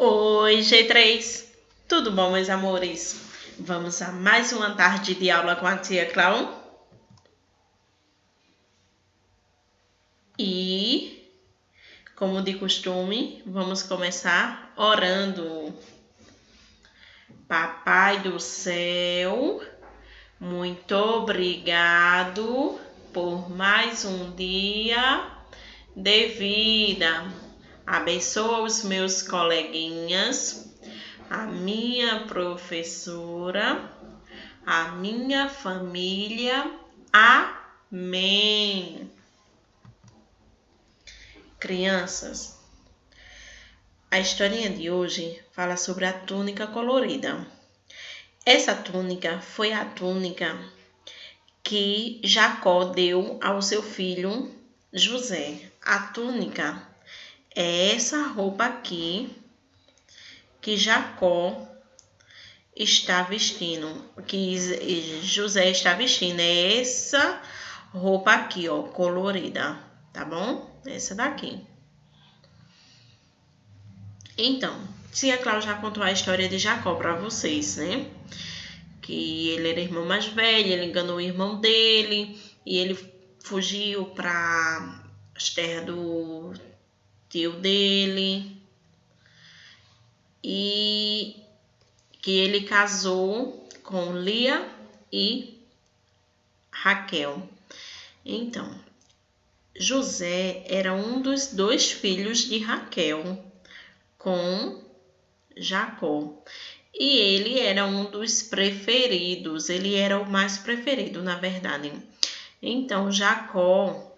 Oi, G3! Tudo bom, meus amores? Vamos a mais uma tarde de aula com a tia Clau. E, como de costume, vamos começar orando. Papai do céu, muito obrigado por mais um dia de vida. Abençoa os meus coleguinhas, a minha professora, a minha família. Amém. Crianças, a historinha de hoje fala sobre a túnica colorida. Essa túnica foi a túnica que Jacó deu ao seu filho José. A túnica é essa roupa aqui que Jacó está vestindo, que José está vestindo. É essa roupa aqui, ó, colorida, tá bom? Essa daqui. Então, tia Cláudia já contou a história de Jacó para vocês, né? Que ele era irmão mais velho, ele enganou o irmão dele e ele fugiu para as terras do tio dele e que ele casou com Lia e Raquel. Então, José era um dos 2 filhos de Raquel com Jacó. E ele era um dos preferidos, ele era o mais preferido, na verdade. Então, Jacó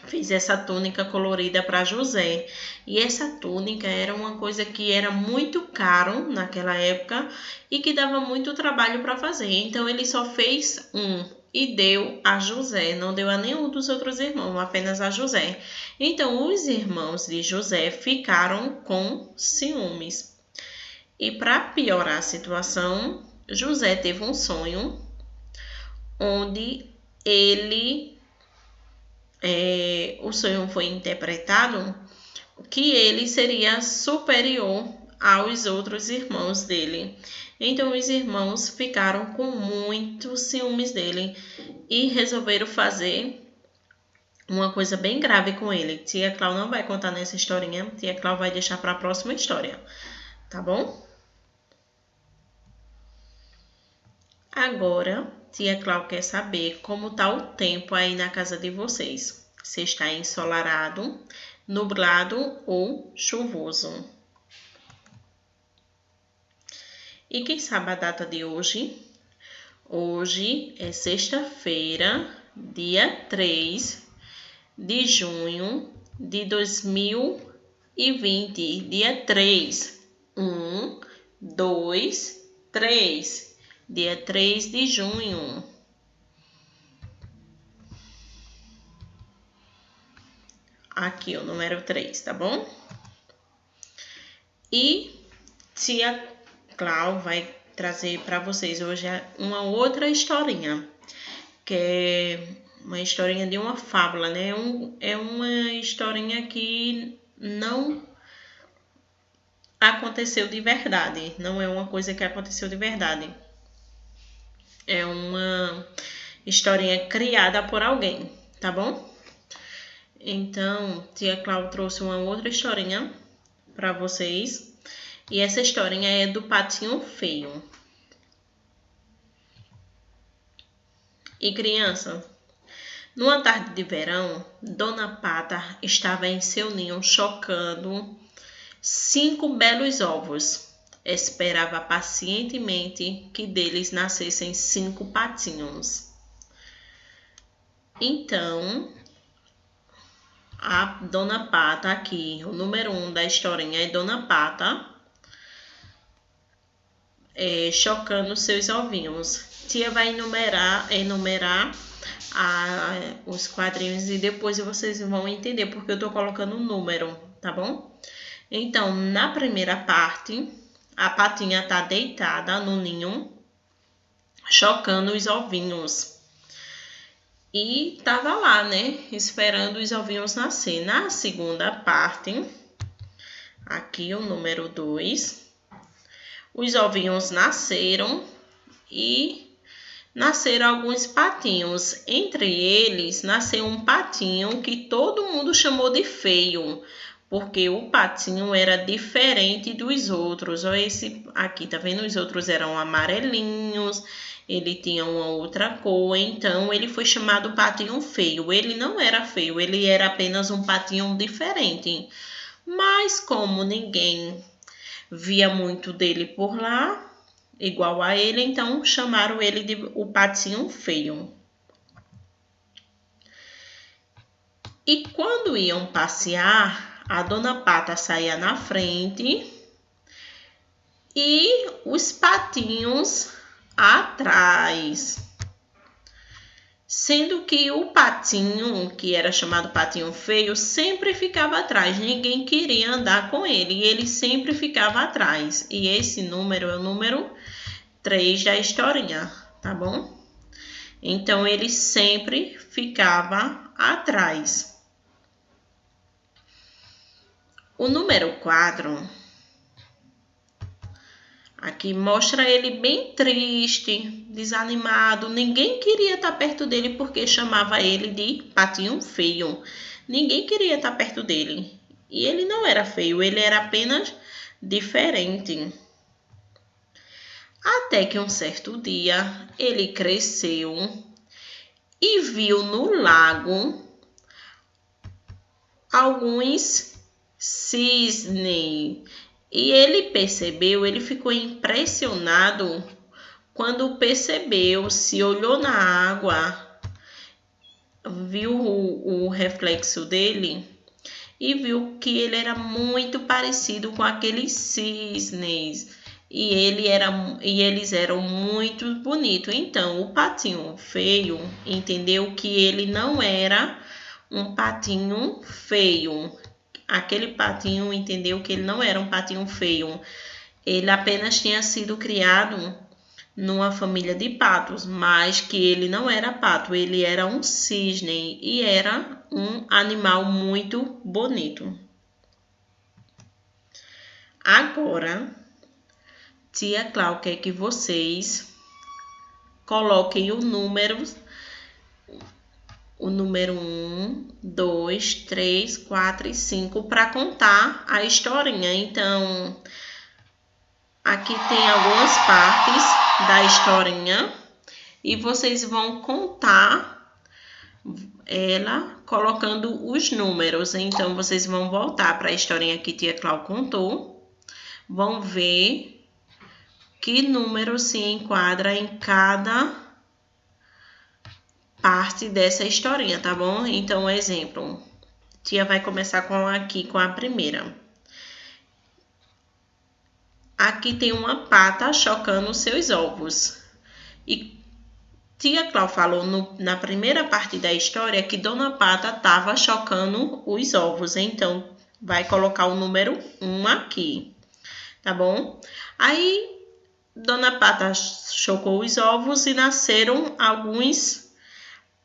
fez essa túnica colorida para José. E essa túnica era uma coisa que era muito caro naquela época e que dava muito trabalho para fazer. Então, ele só fez um e deu a José, não deu a nenhum dos outros irmãos, apenas a José. Então, os irmãos de José ficaram com ciúmes. E para piorar a situação, José teve um sonho onde o sonho foi interpretado que ele seria superior aos outros irmãos dele. Então os irmãos ficaram com muitos ciúmes dele e resolveram fazer uma coisa bem grave com ele. Tia Clau não vai contar nessa historinha, tia Clau vai deixar para a próxima história, tá bom? Agora, tia Clau quer saber como está o tempo aí na casa de vocês. Se está ensolarado, nublado ou chuvoso. E quem sabe a data de hoje? Hoje é sexta-feira, dia 3 de junho de 2020. Dia 3. 1, 2, 3. Dia 3 de junho. Aqui o número 3, tá bom? E tia Clau vai trazer para vocês hoje uma outra historinha, que é uma historinha de uma fábula, né? É uma historinha que não aconteceu de verdade, não é uma coisa que aconteceu de verdade. É uma historinha criada por alguém, tá bom? Então, tia Clau trouxe uma outra historinha para vocês. E essa historinha é do Patinho Feio. E criança, numa tarde de verão, Dona Pata estava em seu ninho chocando 5 belos ovos. Esperava pacientemente que deles nascessem 5 patinhos. Então, a Dona Pata aqui, o número 1 da historinha é Dona Pata chocando seus ovinhos. Tia vai enumerar os quadrinhos e depois vocês vão entender porque eu tô colocando um número, tá bom? Então, na primeira parte, a patinha tá deitada no ninho, chocando os ovinhos. E tava lá, né, esperando os ovinhos nascer. Na segunda parte, Aqui o número 2. Os ovinhos nasceram e nasceram alguns patinhos. Entre eles, nasceu um patinho que todo mundo chamou de feio, porque o patinho era diferente dos outros. Olha esse aqui, tá vendo? Os outros eram amarelinhos, ele tinha uma outra cor, então ele foi chamado patinho feio. Ele não era feio, ele era apenas um patinho diferente. Mas como ninguém via muito dele por lá, igual a ele, então chamaram ele de o patinho feio. E quando iam passear, a Dona Pata saía na frente e os patinhos atrás. Sendo que o patinho, que era chamado patinho feio, sempre ficava atrás. Ninguém queria andar com ele e ele sempre ficava atrás. E esse número é o número 3 da historinha, tá bom? Então, ele sempre ficava atrás. O número 4, aqui mostra ele bem triste, desanimado. Ninguém queria estar perto dele porque chamava ele de patinho feio. Ninguém queria estar perto dele. E ele não era feio, ele era apenas diferente. Até que um certo dia ele cresceu e viu no lago alguns cisnes. E ele percebeu, ele ficou impressionado quando percebeu, se olhou na água, viu o reflexo dele e viu que ele era muito parecido com aqueles cisnes. E eles eram muito bonitos. Então, o patinho feio entendeu que ele não era um patinho feio. Aquele patinho entendeu que ele não era um patinho feio. Ele apenas tinha sido criado numa família de patos, mas que ele não era pato, ele era um cisne e era um animal muito bonito. Agora, tia Clau quer que vocês coloquem o número 1, 2, 3, 4 e 5 para contar a historinha. Então, aqui tem algumas partes da historinha e vocês vão contar ela colocando os números. Então, vocês vão voltar para a historinha que tia Clau contou, vão ver que número se enquadra em cada parte dessa historinha, tá bom? Então, exemplo, tia vai começar com a primeira. Aqui tem uma pata chocando seus ovos. E tia Clau falou na primeira parte da história que Dona Pata estava chocando os ovos. Então, vai colocar o número 1 aqui, tá bom? Aí, Dona Pata chocou os ovos e nasceram alguns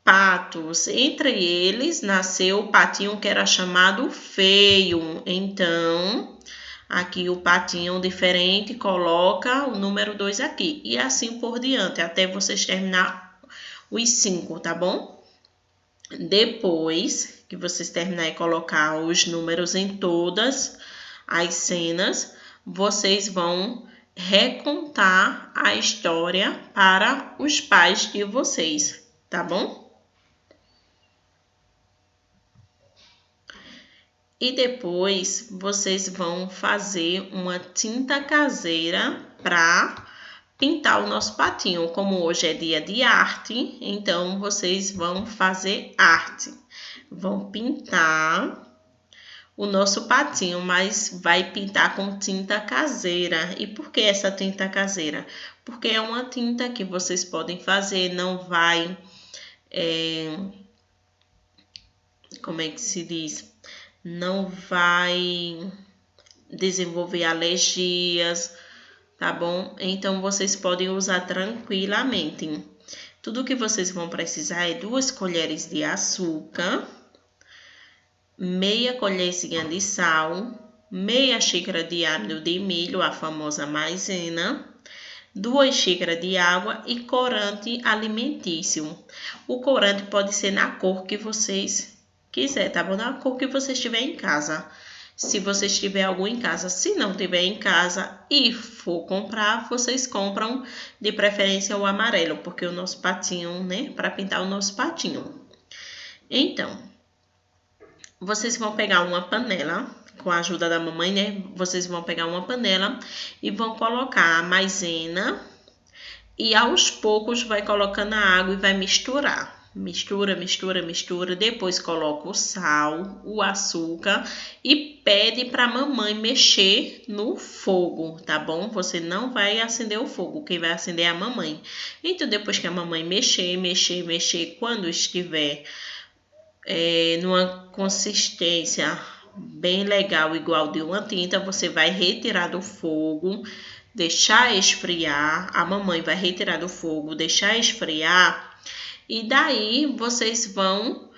patos. Entre eles, nasceu o patinho que era chamado feio. Então, aqui o patinho diferente coloca o número 2 aqui. E assim por diante, até vocês terminar os 5, tá bom? Depois que vocês terminarem de colocar os números em todas as cenas, vocês vão recontar a história para os pais de vocês, tá bom? E depois vocês vão fazer uma tinta caseira para pintar o nosso patinho. Como hoje é dia de arte, então vocês vão fazer arte. Vão pintar o nosso patinho, mas vai pintar com tinta caseira. E por que essa tinta caseira? Porque é uma tinta que vocês podem fazer, não vai... como é que se diz? Não vai desenvolver alergias, tá bom? Então, vocês podem usar tranquilamente. Tudo que vocês vão precisar é 2 colheres de açúcar, meia colherzinha de sal, meia xícara de amido de milho, a famosa maisena, 2 xícaras de água e corante alimentício. O corante pode ser na cor que vocês quiser, tá bom? Na cor que vocês tiverem em casa. Se vocês tiverem algum em casa, se não tiver em casa e for comprar, vocês compram de preferência o amarelo, porque o nosso patinho, né? Para pintar o nosso patinho. Então, vocês vão pegar uma panela, com a ajuda da mamãe, né? Vocês vão pegar uma panela e vão colocar a maisena e aos poucos vai colocando a água e vai misturar. Mistura, mistura, mistura. Depois coloca o sal, o açúcar e pede para a mamãe mexer no fogo, tá bom? Você não vai acender o fogo, quem vai acender é a mamãe. Então, depois que a mamãe mexer, quando estiver numa consistência bem legal, igual de uma tinta, você vai retirar do fogo, deixar esfriar. A mamãe vai retirar do fogo, deixar esfriar. E daí vocês vão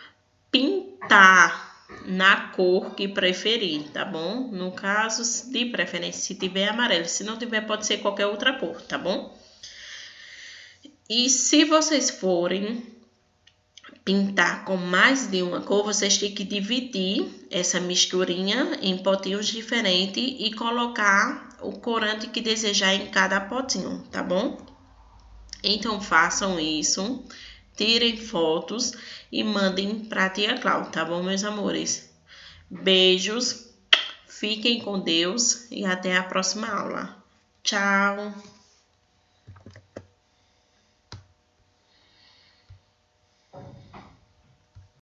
pintar na cor que preferir, tá bom? No caso, de preferência, se tiver amarelo. Se não tiver, pode ser qualquer outra cor, tá bom? E se vocês forem pintar com mais de uma cor, vocês têm que dividir essa misturinha em potinhos diferentes e colocar o corante que desejar em cada potinho, tá bom? Então façam isso, tirem fotos e mandem para tia Cláudia, tá bom, meus amores? Beijos, fiquem com Deus e até a próxima aula. Tchau!